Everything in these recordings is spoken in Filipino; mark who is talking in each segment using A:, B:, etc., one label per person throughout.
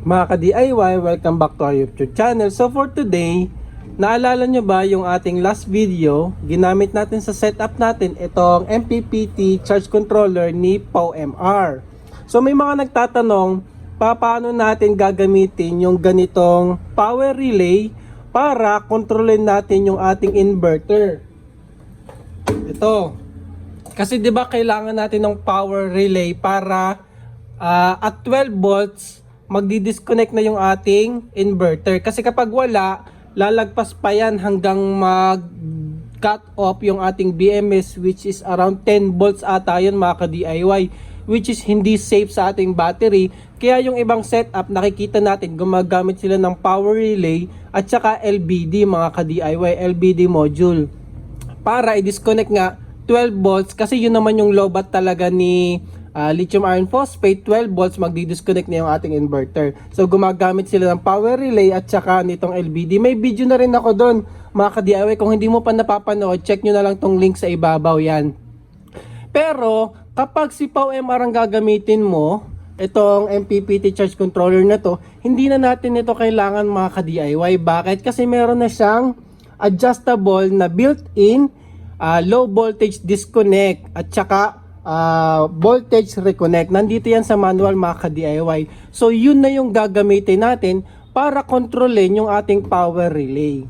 A: Mga ka-DIY, welcome back to our YouTube channel. So for today, naalala nyo ba yung ating last video? Ginamit natin sa setup natin itong MPPT charge controller ni POWMR. So may mga nagtatanong, paano natin gagamitin yung ganitong power relay para kontrolin natin yung ating inverter. Ito. Kasi 'di ba kailangan natin ng power relay para at 12 volts magdi-disconnect na yung ating inverter. Kasi kapag wala, lalagpas pa yan hanggang mag-cut off yung ating BMS, which is around 10 volts ata yun mga ka-DIY, which is hindi safe sa ating battery. Kaya yung ibang setup, nakikita natin gumagamit sila ng power relay at saka LBD mga ka-DIY, LBD module para i-disconnect nga 12 volts, kasi yun naman yung lowbat talaga ni lithium iron phosphate. 12 volts magdi-disconnect na yung ating inverter. So gumagamit sila ng power relay at saka nitong LBD. May video na rin ako doon mga ka-DIY. Kung hindi mo pa napapanood, check nyo na lang tong link sa ibabaw yan. Pero kapag si POWMR ang gagamitin mo, itong MPPT charge controller na to, hindi na natin ito kailangan mga ka-DIY. Bakit? Kasi meron na siyang adjustable na built-in low voltage disconnect at saka voltage reconnect. Nandito yan sa manual mga ka-DIY. So yun na yung gagamitin natin para kontrolin yung ating power relay.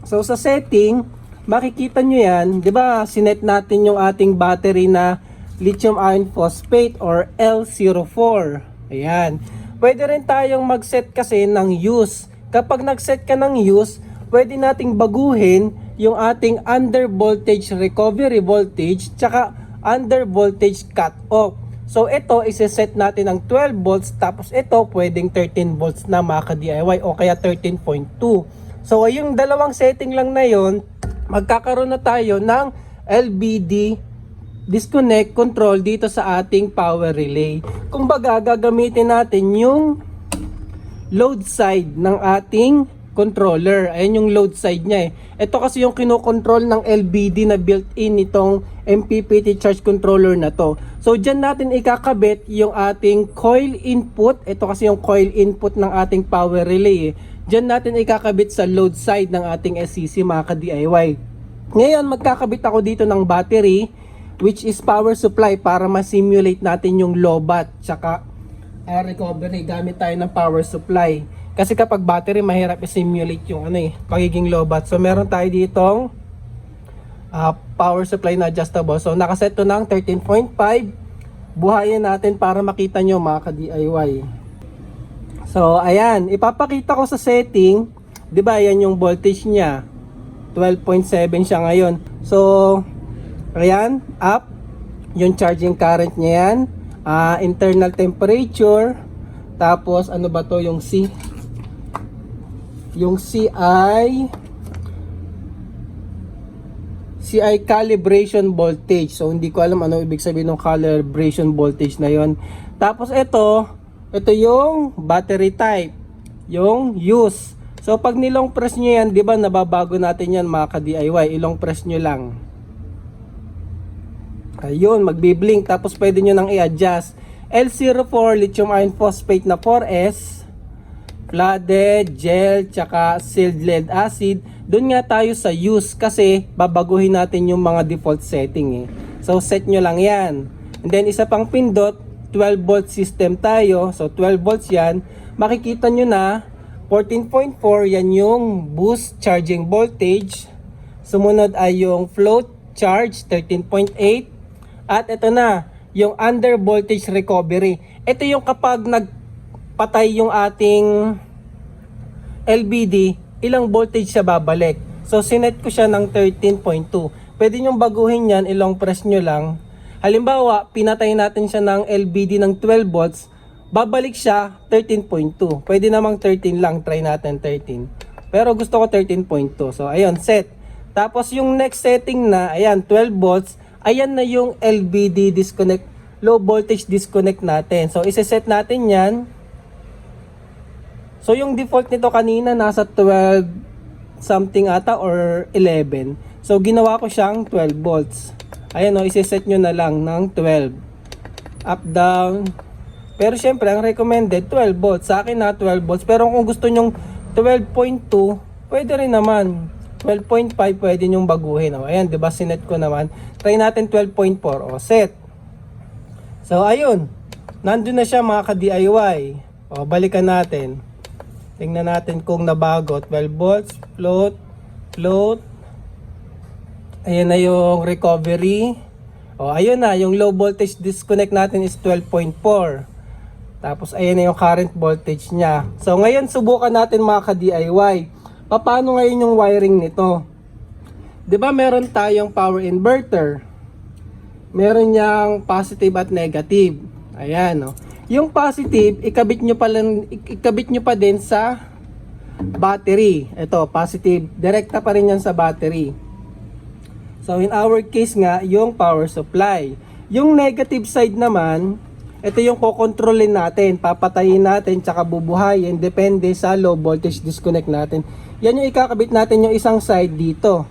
A: So sa setting, makikita nyo yan, di ba sinet natin yung ating battery na lithium iron phosphate or L04. Ayan. Pwede rin tayong mag-set kasi ng use. Kapag nag-set ka ng use, pwede nating baguhin yung ating under voltage recovery voltage tsaka under voltage cut off. So ito ise-set natin ng 12 volts, tapos ito pwedeng 13 volts na mga ka-DIY o kaya 13.2. So yung dalawang setting lang na yon, magkakaroon na tayo ng LBD disconnect control dito sa ating power relay. Kumbaga gagamitin natin yung load side ng ating controller. Ayan yung load side niya eh. Ito kasi yung kinokontrol ng LBD na built-in nitong MPPT charge controller na to. So dyan natin ikakabit yung ating coil input. Ito kasi yung coil input ng ating power relay eh. Dyan natin ikakabit sa load side ng ating SCC mga ka-DIY. Ngayon magkakabit ako dito ng battery, which is power supply, para ma-simulate natin yung lowbat tsaka recovery gamit tayo ng power supply. Kasi kapag battery, mahirap i-simulate yung pagiging lowbat. So meron tayo ditong power supply na adjustable. So nakaset to ng 13.5. Buhayin natin para makita nyo mga ka-DIY. So ayan, ipapakita ko sa setting. 'Di ba? Ayan yung voltage niya. 12.7 siya ngayon. So ayan, up. Yung charging current niya yan. Internal temperature. Tapos ano ba to, yung C? Yung CI calibration voltage. So hindi ko alam ano ibig sabihin ng calibration voltage na yon. Tapos ito yung battery type, yung use. So pag nilong press nyo yan, di ba nababago natin yan mga ka-DIY, ilong press nyo lang. Ayun, magbi-blink. Tapos pwede nyo nang i-adjust. L04 lithium iron phosphate na 4S, flooded, gel, tsaka sealed lead acid. Doon nga tayo sa use kasi babaguhin natin yung mga default setting eh. So set nyo lang yan. And then isa pang pindot, 12 volt system tayo. So 12 volts yan. Makikita nyo na 14.4 yan yung boost charging voltage. Sumunod ay yung float charge 13.8. At ito na yung under voltage recovery. Ito yung kapag nagpatay yung ating LBD, ilang voltage siya babalik. So sinet ko siya ng 13.2. Pwede nyong baguhin yan, ilong press nyo lang. Halimbawa, pinatay natin siya ng LBD ng 12 volts, babalik siya 13.2. Pwede namang 13 lang, try natin 13. Pero gusto ko 13.2. So ayun, set. Tapos yung next setting na, ayan, 12 volts, ayan na yung LBD disconnect, low voltage disconnect natin. So iseset natin yan. So yung default nito kanina nasa 12 something ata or 11. So ginawa ko siyang 12 volts. Ayan o, iseset nyo na lang ng 12. Up, down. Pero syempre, ang recommended 12 volts. Sa akin na 12 volts. Pero kung gusto nyong 12.2, pwede rin naman. 12.5 pwede nyong baguhin. O, ayan, 'di ba? Sinet ko naman. Try natin 12.4. O, set. So, ayun. Nandun na siya mga ka-DIY. O, balikan natin. Tingnan natin kung nabago. 12 volts, float, float. Ayan na yung recovery. O, ayun na. Yung low voltage disconnect natin is 12.4. Tapos, ayan na yung current voltage niya. So, ngayon, subukan natin mga ka-DIY. Paano ngayon yung wiring nito? 'Di ba meron tayong power inverter? Meron niyang positive at negative. Ayan, no. Yung positive, ikabit nyo pa din sa battery. Ito, positive. Direkta pa rin yan sa battery. So, in our case nga, yung power supply. Yung negative side naman, ito yung kokontrolin natin. Papatayin natin, tsaka bubuhayin. Depende sa low voltage disconnect natin. Yan yung ikakabit natin yung isang side dito.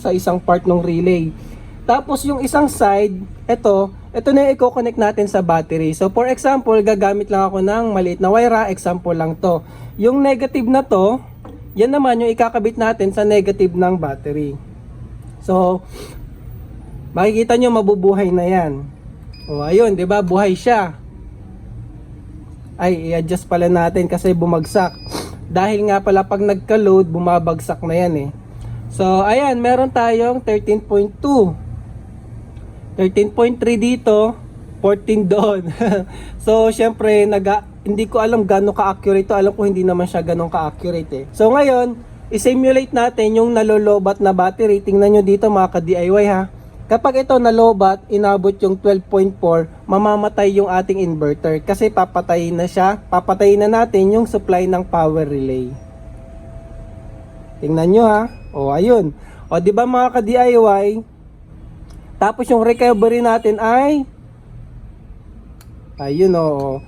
A: Sa isang part ng relay. Tapos yung isang side, ito na yung i-connect natin sa battery. So for example, gagamit lang ako ng maliit na wire, example lang to. Yung negative na to, yan naman yung ikakabit natin sa negative ng battery. So, makikita nyo mabubuhay na yan. O ayun, 'di ba? Buhay siya. Ay, i-adjust pala natin kasi bumagsak. Dahil nga pala pag nagka-load, bumabagsak na yan eh. So, ayan, meron tayong 13.2. 13.3 dito, 14 doon. So, syempre, hindi ko alam gano'ng ka-accurate to. Alam ko hindi naman siya gano'ng ka-accurate eh. So, ngayon, i-simulate natin yung nalolobat na battery. Tingnan nyo dito mga ka-DIY ha. Kapag ito nalobat, inabot yung 12.4, mamamatay yung ating inverter. Kasi papatayin na natin yung supply ng power relay. Tingnan nyo ha. O, ayun. O, di ba mga ka-DIY? Tapos yung recovery natin ay ayun o.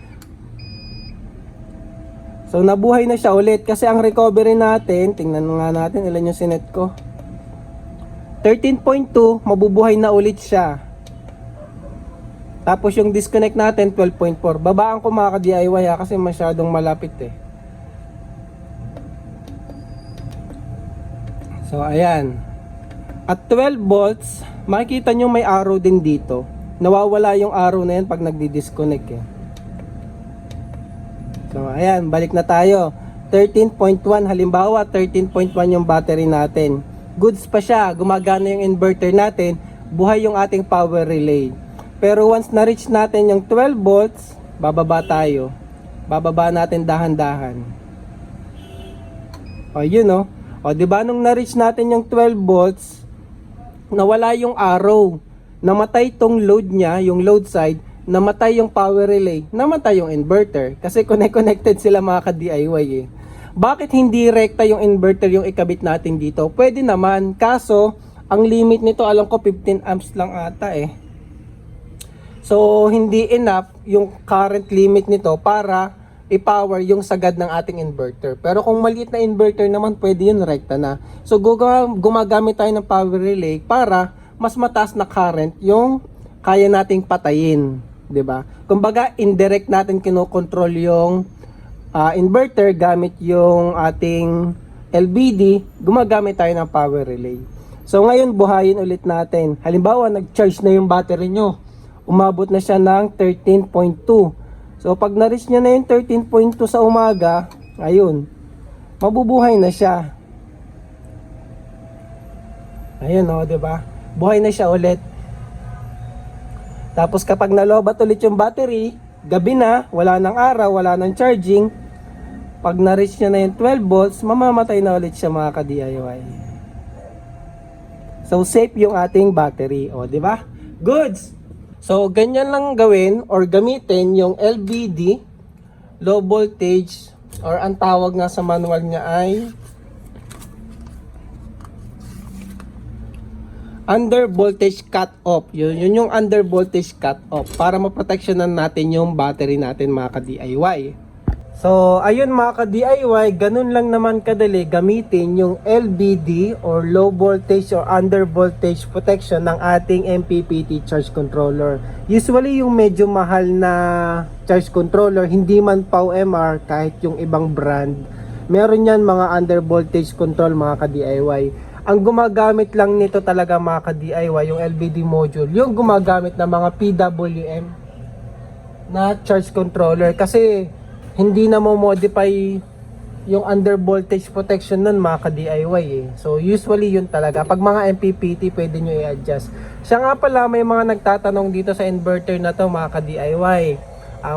A: So nabuhay na siya ulit kasi ang recovery natin, tingnan nga natin ilan yung sinet ko. 13.2, mabubuhay na ulit siya. Tapos yung disconnect natin 12.4. Babaan ko mga ka-DIY ha kasi masyadong malapit eh. So ayan. At 12 volts, makikita nyo may arrow din dito. Nawawala yung arrow na yan pag nagdi-disconnect eh. So ayan, balik na tayo. 13.1, halimbawa 13.1 yung battery natin. Goods pa siya, gumagana yung inverter natin, buhay yung ating power relay. Pero once na-reach natin yung 12 volts, bababa tayo. Bababa natin dahan-dahan. O yun o. O diba nung na-reach natin yung 12 volts, nawala yung arrow. Namatay tong load niya, yung load side, namatay yung power relay, namatay yung inverter. Kasi connected sila mga ka-DIY eh. Bakit hindi rekta yung inverter yung ikabit natin dito? Pwede naman, kaso ang limit nito alam ko 15 amps lang ata eh. So hindi enough yung current limit nito para i-power yung sagad ng ating inverter. Pero kung maliit na inverter naman, pwede yun rekta na. So gumagamit tayo ng power relay para mas mataas na current yung kaya nating patayin, 'di ba? Kumbaga indirect natin kinokontrol yung inverter gamit yung ating LBD, gumagamit tayo ng power relay. So ngayon buhayin ulit natin. Halimbawa nag-charge na yung battery nyo, umabot na siya ng 13.2. So pag na-reach niya na yung 13.2 sa umaga, ayun, mabubuhay na siya. Ayun o, diba? Buhay na siya ulit. Tapos kapag nalobat ulit yung battery, gabi na, wala nang araw, wala nang charging, pag na-reach niya na yung 12 volts, mamamatay na ulit siya mga ka-DIY. So safe yung ating battery, o di ba? Goods. So ganyan lang gawin or gamitin yung LVD, low voltage, or ang tawag nga sa manual niya ay under voltage cut off. Yun yung under voltage cut off para maproteksyonan natin yung battery natin mga ka-DIY. So, ayun mga ka-DIY, ganun lang naman kadali gamitin yung LVD or low voltage or under voltage protection ng ating MPPT charge controller. Usually yung medyo mahal na charge controller, hindi man POWMR kahit yung ibang brand, meron yan mga under voltage control mga ka-DIY. Ang gumagamit lang nito talaga mga ka-DIY, yung LVD module, yung gumagamit ng mga PWM na charge controller kasi hindi na mo modify yung under voltage protection nun mga ka-DIY eh. So usually yun talaga. Pag mga MPPT pwede nyo i-adjust. Siya nga pala, may mga nagtatanong dito sa inverter na to mga ka-DIY.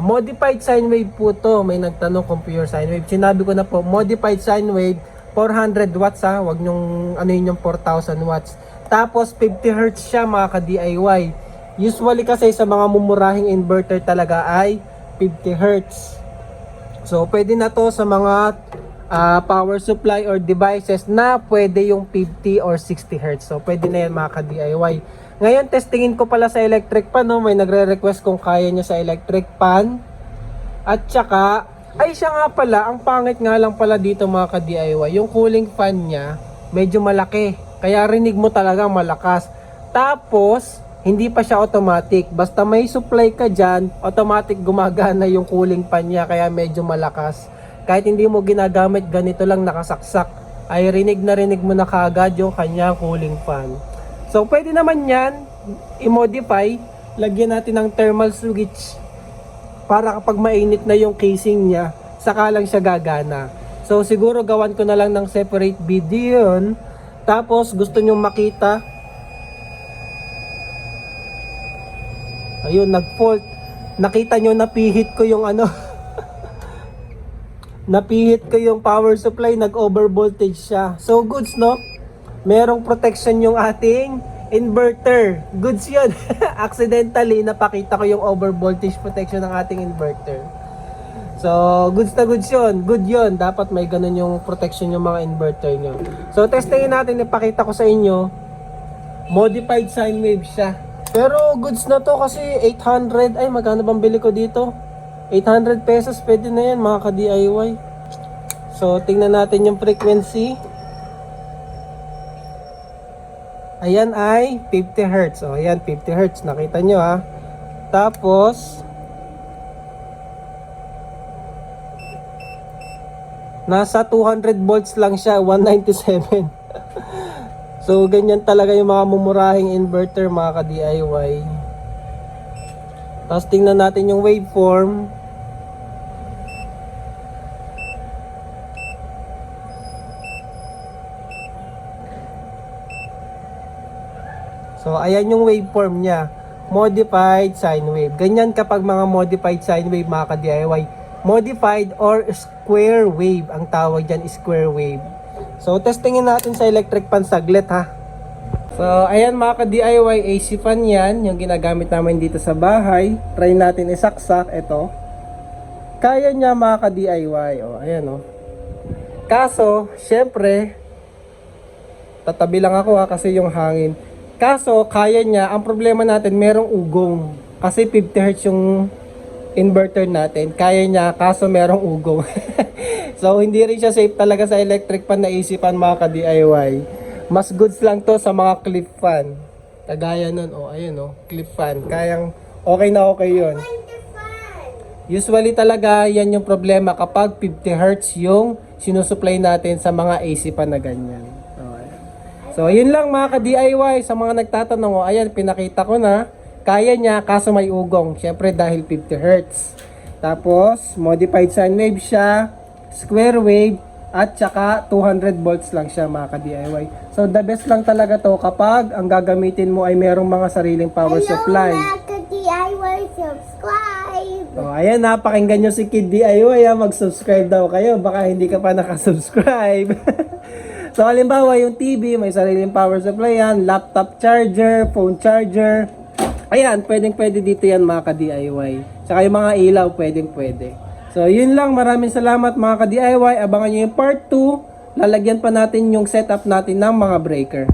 A: Modified sine wave po to. May nagtanong kung pure sine wave. Sinabi ko na po, modified sine wave 400 watts ha. Huwag nyong ano yun yung 4,000 watts. Tapos 50 Hz siya mga ka-DIY. Usually kasi sa mga mumurahing inverter talaga ay 50 Hz. So, pwede na to sa mga power supply or devices na pwede yung 50 or 60 Hz. So, pwede na yan mga ka-DIY. Ngayon, testingin ko pala sa electric pan. No? May nagre-request kung kaya niya sa electric pan. At saka, ay siya nga pala, ang pangit nga lang pala dito mga ka-DIY. Yung cooling fan niya, medyo malaki. Kaya rinig mo talaga malakas. Tapos, hindi pa siya automatic. Basta may supply ka dyan, automatic gumagana yung cooling fan niya. Kaya medyo malakas. Kahit hindi mo ginagamit, ganito lang nakasaksak, ay rinig mo na kaagad yung kanyang cooling fan. So, pwede naman yan, i-modify. Lagyan natin ng thermal switch para kapag mainit na yung casing niya, saka lang siya gagana. So, siguro gawan ko na lang ng separate video yun. Tapos, gusto nyo makita, ayun, nag-fault. Nakita nyo, napihit ko yung ano, napihit ko yung power supply, nag-over voltage siya. So, goods, no? Merong protection yung ating inverter. Goods yun. Accidentally, napakita ko yung over voltage protection ng ating inverter. So, goods na goods yun. Good yun. Dapat may ganun yung protection yung mga inverter nyo. So, testingin natin, ipakita ko sa inyo, modified sine wave siya. Pero goods na to kasi 800. Ay, magkano bang bili ko dito? 800 pesos. Pwede na yan mga ka-DIY. So, tingnan natin yung frequency. Ayan ay 50 Hz. O, ayan 50 Hz. Nakita nyo ha. Tapos, nasa 200 volts lang siya. 197. So, ganyan talaga yung mga mumurahing inverter mga ka-DIY. Tapos, tingnan natin yung waveform. So, ayan yung waveform niya. Modified sine wave. Ganyan kapag mga modified sine wave mga ka-DIY. Modified or square wave. Ang tawag dyan is square wave. So, testingin natin sa electric pan saglit ha. So, ayan mga ka-DIY, AC fan yan. Yung ginagamit namin dito sa bahay. Try natin isaksak. Ito. Kaya niya mga ka-DIY. O, ayan o. Kaso, syempre, tatabi lang ako ha kasi yung hangin. Kaso, kaya niya. Ang problema natin, merong ugong. Kasi 50 Hz yung inverter natin. Kaya niya, kaso merong ugong. So, hindi rin siya safe talaga sa electric fan na AC fan mga ka-DIY. Mas goods lang to sa mga clip fan. Kagaya nun, ayun clip fan. Kayang okay na okay yun. Usually talaga, yan yung problema kapag 50 Hz yung sinusupply natin sa mga AC fan na ganyan. So, yun lang mga ka-DIY. Sa mga nagtatanong, ayan, pinakita ko na. Kaya niya, kaso may ugong. Siyempre, dahil 50 Hz. Tapos, modified sine wave siya, square wave, at saka 200 volts lang siya mga ka-DIY. So, the best lang talaga to kapag ang gagamitin mo ay merong mga sariling power supply.
B: Hello mga ka-DIY, subscribe!
A: Ayan, napakinggan nyo si Kid DIY. Mag-subscribe daw kayo. Baka hindi ka pa nakasubscribe. So, halimbawa, yung TV, may sariling power supply yan, laptop charger, phone charger. Ayan, pwedeng-pwede dito yan mga ka-DIY. Saka yung mga ilaw, pwedeng-pwede. So, yun lang. Maraming salamat mga ka-DIY. Abangan nyo yung part 2. Lalagyan pa natin yung setup natin ng mga breaker.